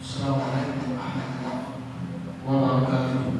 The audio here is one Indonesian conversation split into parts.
Assalamualaikum warahmatullahi wabarakatuh.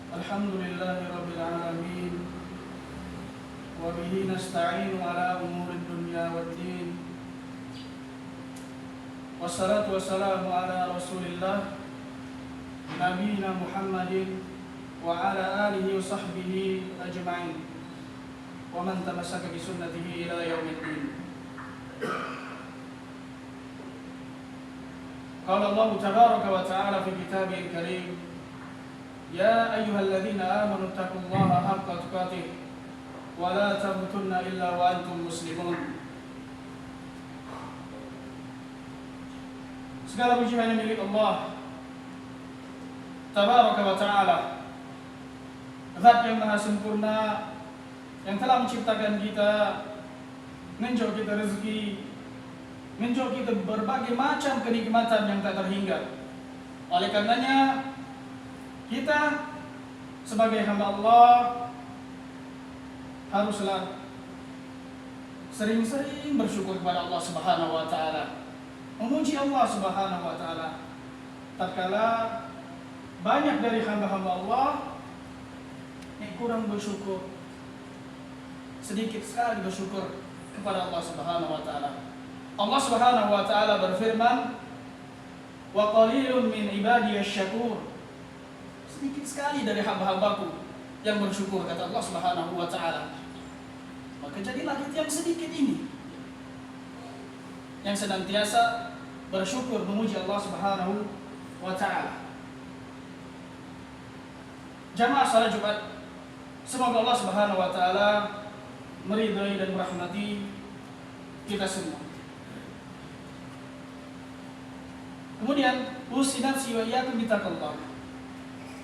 Alhamdulillahi Rabbil Alamin, wa bihi nasta'inu ala umuri dunya waddin, wassalatu wassalamu ala rasulillah nabiyina Muhammadin wa ala alihi wa sahbihi ajma'in, wa man tamassaka bi sunnatihi ila yaumiddin. Qala Allah tabaraka wa ta'ala fi kitabihil karim, Ya ayyuhalladzina amanu taqullaha haqqa tuqatih wa la tamutunna illa wa antum muslimun. Segala puji hanya milik Allah Tabaraka wa ta'ala, Zat yang maha sempurna, yang telah menciptakan kita, menjauh kita rezeki, menjauh kita berbagai macam kenikmatan yang tak terhingga. Oleh karenanya kita sebagai hamba Allah haruslah sering-sering bersyukur kepada Allah Subhanahu wa taala, memuji Allah Subhanahu wa taala. Tatkala banyak dari hamba-hamba Allah yang kurang bersyukur, sedikit sekali bersyukur kepada Allah Subhanahu wa taala. Allah Subhanahu wa taala berfirman, "Wa qalilun min ibadiyasy syakur." Sedikit sekali dari hamba-hambaku yang bersyukur, kata Allah Subhanahu wa taala. Maka jadilah kita yang sedikit ini yang senantiasa bersyukur memuji Allah Subhanahu wa taala. Jamaah salat Jumat, semoga Allah Subhanahu wa taala meridai dan merahmati kita semua. Kemudian usi nafsi wa iyyakum bittaqwallah.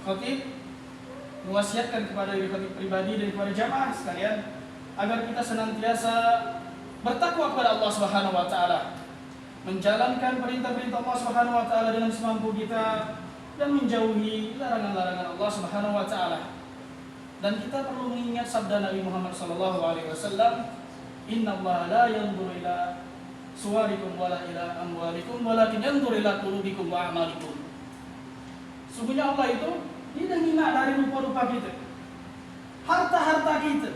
Khatib mewasiatkan kepada diri khatib pribadi dan kepada jamaah sekalian agar kita senantiasa bertakwa kepada Allah Subhanahu wa taala, menjalankan perintah-perintah Allah Subhanahu wa taala dengan semampu kita dan menjauhi larangan-larangan Allah Subhanahu wa taala. Dan kita perlu mengingat sabda Nabi Muhammad sallallahu alaihi wasallam, "Innallaha la yanzuru ila suwarikum wala ila amwalikum walakin yanzuru ila qulubikum wa a'malikum." Sungguhnya Allah itu tidak minat dari rupa-rupa kita, harta-harta kita.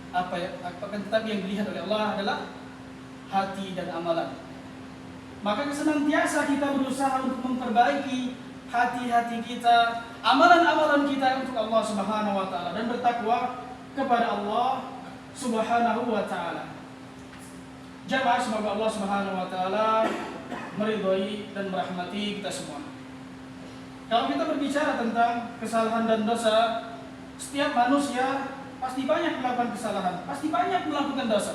Apakah tetapi yang dilihat oleh Allah adalah hati dan amalan. Maka senantiasa kita berusaha untuk memperbaiki hati-hati kita, amalan-amalan kita untuk Allah Subhanahu wa taala dan bertakwa kepada Allah Subhanahu wa taala. Jamaah, semoga Allah Subhanahu wa taala meridhai dan merahmati kita semua. Kalau kita berbicara tentang kesalahan dan dosa, setiap manusia pasti banyak melakukan kesalahan, pasti banyak melakukan dosa.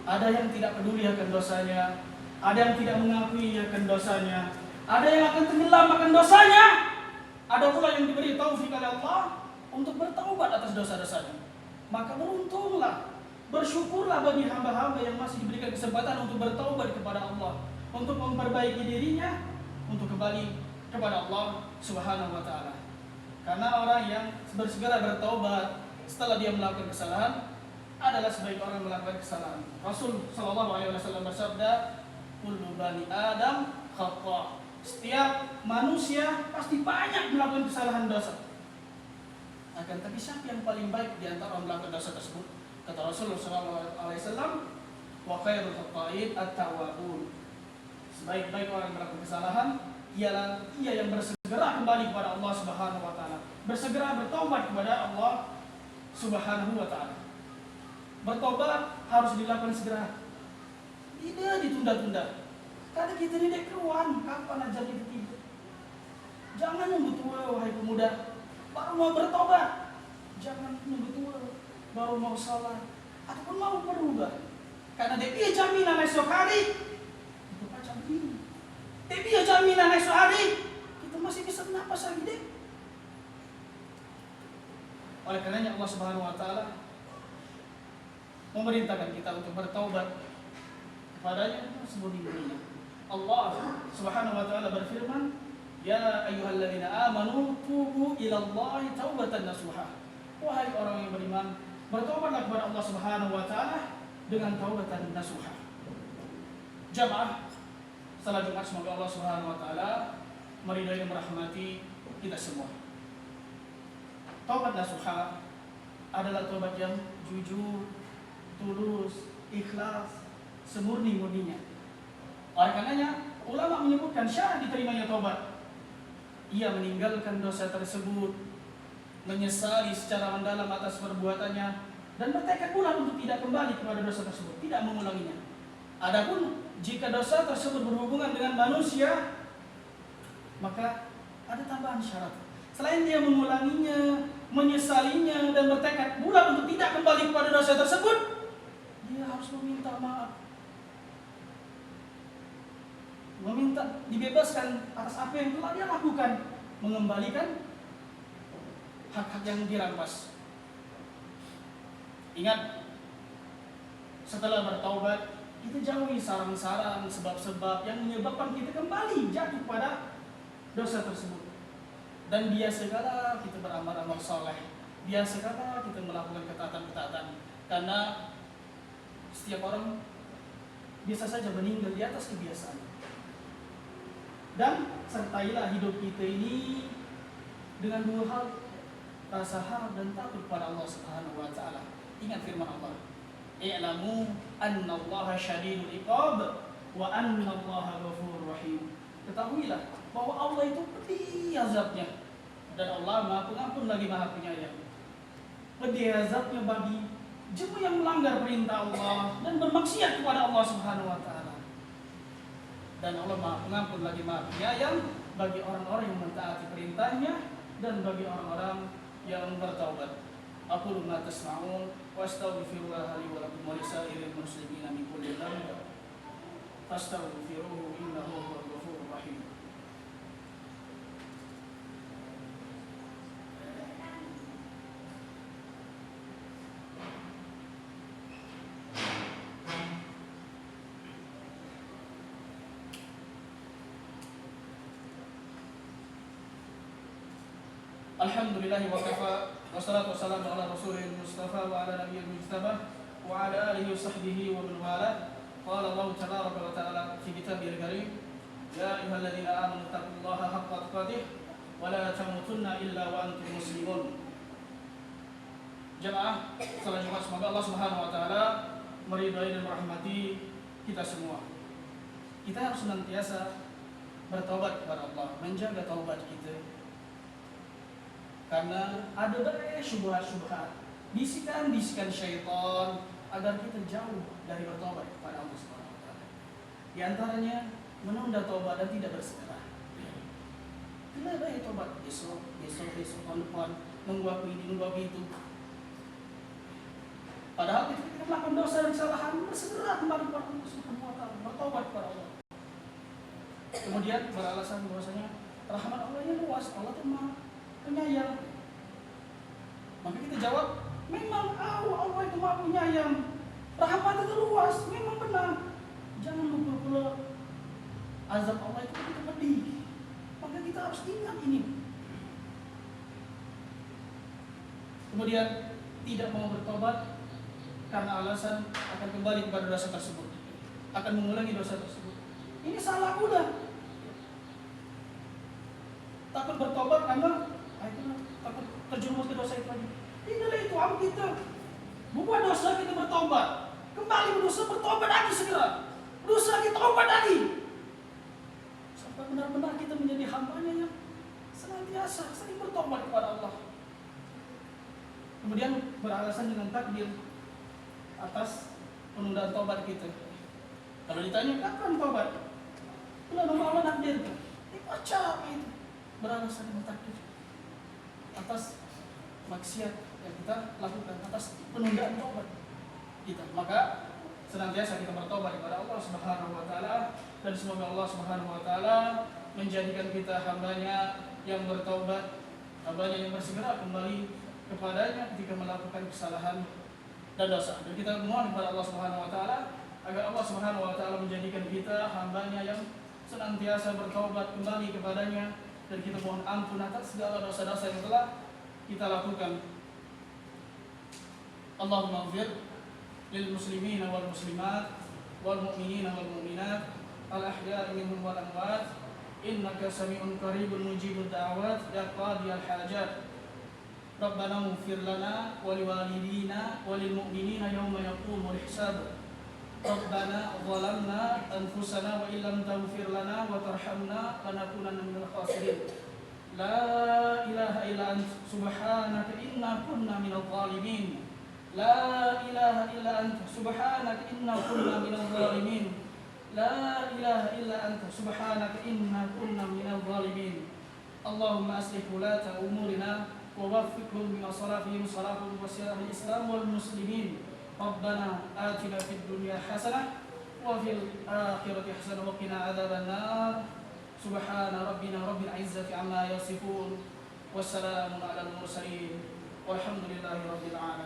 Ada yang tidak peduli akan dosanya, ada yang tidak mengakui akan dosanya, ada yang akan tenggelam akan dosanya, ada pula yang diberi taufik oleh Allah untuk bertaubat atas dosa-dosanya. Maka beruntunglah, bersyukurlah bagi hamba-hamba yang masih diberikan kesempatan untuk bertaubat kepada Allah, untuk memperbaiki dirinya, untuk kembali kepada Allah Subhanahu wa taala. Karena orang yang bersegera bertaubat setelah dia melakukan kesalahan adalah sebaik orang melakukan kesalahan. Rasul sallallahu alaihi wasallam bersabda, "Kullu bani Adam khata." Setiap manusia pasti banyak melakukan kesalahan dosa. Akan tapi siapa yang paling baik di antara orang melakukan dosa tersebut? Kata Rasul sallallahu alaihi wasallam, "Wa khairul khata'in at-tawwabun." Sebaik-baik orang melakukan kesalahan ialah ia yang bersegera kembali kepada Allah Subhanahu wa taala, bersegera bertobat kepada Allah Subhanahu wa taala. Bertobat harus dilakukan segera, tidak ditunda-tunda. Karena kita ini dek keruan, kapan ajal kita tiba? Jangan nunggu tua wahai pemuda baru mau bertobat. Jangan nunggu tua baru mau salah ataupun mau berubah. Karena dia jaminan esok hari itu macam ini. Dia jaminan esok hari kita masih bisa bernapas lagi dek. Oleh karenanya Allah Subhanahu wa taala memerintahkan kita untuk bertaubat kepadanya semudah-mudahnya. Allah Subhanahu wa taala berfirman, "Ya ayyuhalladzina amanu tubu ilallahi taubatan nasuha." Wahai orang yang beriman, bertobatlah kepada Allah Subhanahu wa taala dengan taubatan nasuha. Jamaah salat Jumat, semoga Allah Subhanahu wa taala meridai dan merahmati kita semua. Taubat nasuha adalah taubat yang jujur, tulus, ikhlas, semurni-murninya. Oleh karenanya, ulama menyebutkan syarat diterimanya taubat, ia meninggalkan dosa tersebut, menyesali secara mendalam atas perbuatannya, dan bertekad pula untuk tidak kembali kepada dosa tersebut, tidak mengulanginya. Adapun jika dosa tersebut berhubungan dengan manusia, maka ada tambahan syarat. Selain dia mengulanginya, menyesalinya, dan bertekad pula untuk tidak kembali kepada dosa tersebut, dia harus meminta maaf. meminta dibebaskan atas apa yang telah dia lakukan, mengembalikan hak-hak yang dirampas. Ingat, setelah bertaubat, kita jauhi sarang-sarang, sebab-sebab yang menyebabkan kita kembali jatuh pada dosa tersebut. Dan biasakanlah kita beramal-amal soleh, biasakanlah kita melakukan ketaatan-ketaatan, karena setiap orang biasa saja meninggal di atas kebiasaan. Dan sertailah hidup kita ini dengan dua hal, rasa harap dan takut pada Allah Subhanahu wa taala. Ingat firman Allah, "I'lamu annallaha syadidul iqab wa annallaha ghafurur rahim." Ketahuilah bahwa Allah itu pedih azabnya dan Allah Maha Pengampun lagi Maha Penyayang. Pedih azabnya bagi jemaah yang melanggar perintah Allah dan bermaksiat kepada Allah Subhanahu wa taala. Dan Allah Maha Pengampun lagi Maha Penyayang bagi orang-orang yang mentaati perintahnya dan bagi orang-orang yang bertaubat. Aqulu ma tasma'un wa astaghfirullah li wa lakum wa lisairil muslimin min kulli dhanb fastaghfiruhu innahu huwal ghafurur rahim. Alhamdulillahi wa kafa wassalatu wassalamu ala rasulil mustafa wa ala nabiyil mujtaba wa ala alihi wa sahbihi wa man wala. Qala Allah tabaraka wa ta'ala fi kitabihil karim, ya ayyuhalladzina amanu taqullaha haqqa tuqatih wa la tamutunna illa wa antum muslimun. Jemaah salat Jumat, semoga Allah Subhanahu wa taala meridai dan merahmati kita semua. Kita harus senantiasa bertaubat kepada Allah, menjaga taubat kita. Karena ada banyak syubhat-syubhat, bisikan-bisikan syaitan agar kita jauh dari bertobat kepada Allah Subhanahu wa taala. Di antaranya menunda taubat dan tidak bersegera. Kenapa ya tobat besok, tahun depan, nunggu aku ini, nunggu aku itu. Padahal kita melakukan dosa dan kesalahan, bersegera kembali kepada Allah Subhanahu wa taala, bertobat kepada Allah. Kemudian beralasan bahwasanya rahmat Allah yang luas, Allah itu Maha Penyayang. Maka kita jawab, memang Allah itu Maha Penyayang, rahmat itu luas, memang benar. Jangan lupa pula azab Allah itu begitu pedih. Maka kita harus ingat ini. Kemudian tidak mau bertobat karena alasan akan kembali kepada dosa tersebut, akan mengulangi dosa tersebut. Ini salah udah. Takut bertobat karena takut terjerumus ke dosa itu lagi. Inilah itu am kita. Bukan dosa kita bertobat, kembali berdosa, bertobat lagi segera. Dosa kita tobat lagi. Sampai benar-benar kita menjadi hambanya yang senantiasa sering bertobat kepada Allah. Kemudian beralasan dengan takdir atas penundaan tobat kita. Kalau ditanya kapan tobat, belum Allah takdir. Dibaca itu. Beralasan dengan takdir atas maksiat yang kita lakukan, atas penundaan tobat kita. Maka senantiasa kita bertobat kepada Allah Subhanahu wa taala, dan semoga Allah Subhanahu wa taala menjadikan kita hambanya yang bertobat, hambanya yang bersegera kembali kepadanya ketika melakukan kesalahan dan dosa. Dan kita mohon kepada Allah Subhanahu wa taala agar Allah Subhanahu wa taala menjadikan kita hambanya yang senantiasa bertobat kembali kepadanya, dan kita mohon ampun atas segala dosa-dosa yang telah kita lakukan. Allahumma ighfir lil muslimina wal muslimat wal mu'minina wal mu'minat al ahya'i minhum wal amwat innaka sami'un qaribun mujibud da'awat ya qadiyal hajat. Rabbana ighfir lana wa liwalidina wa lil mu'minina yawma yaqumul hisab. Rabbana zalamna anfusana wa illam taghfir lana wa tarhamna lanakunanna minal khasirin. La ilaha illa anta subhanaka inna kunna minal zalimin. La ilaha illa anta subhanaka inna kunna minal zalimin. La ilaha illa anta subhanaka inna kunna minal zalimin. Allahumma aslih wulata umurina wa waffiqhum bima salafihim salahum wa sirahil islam wal muslimin. Rabbana atina fid dunya hasanah وفي الآخرة حسنة وقنا عذاب النار. سبحان ربنا رب العزة عما يصفون والسلام على المرسلين والحمد لله رب العالمين.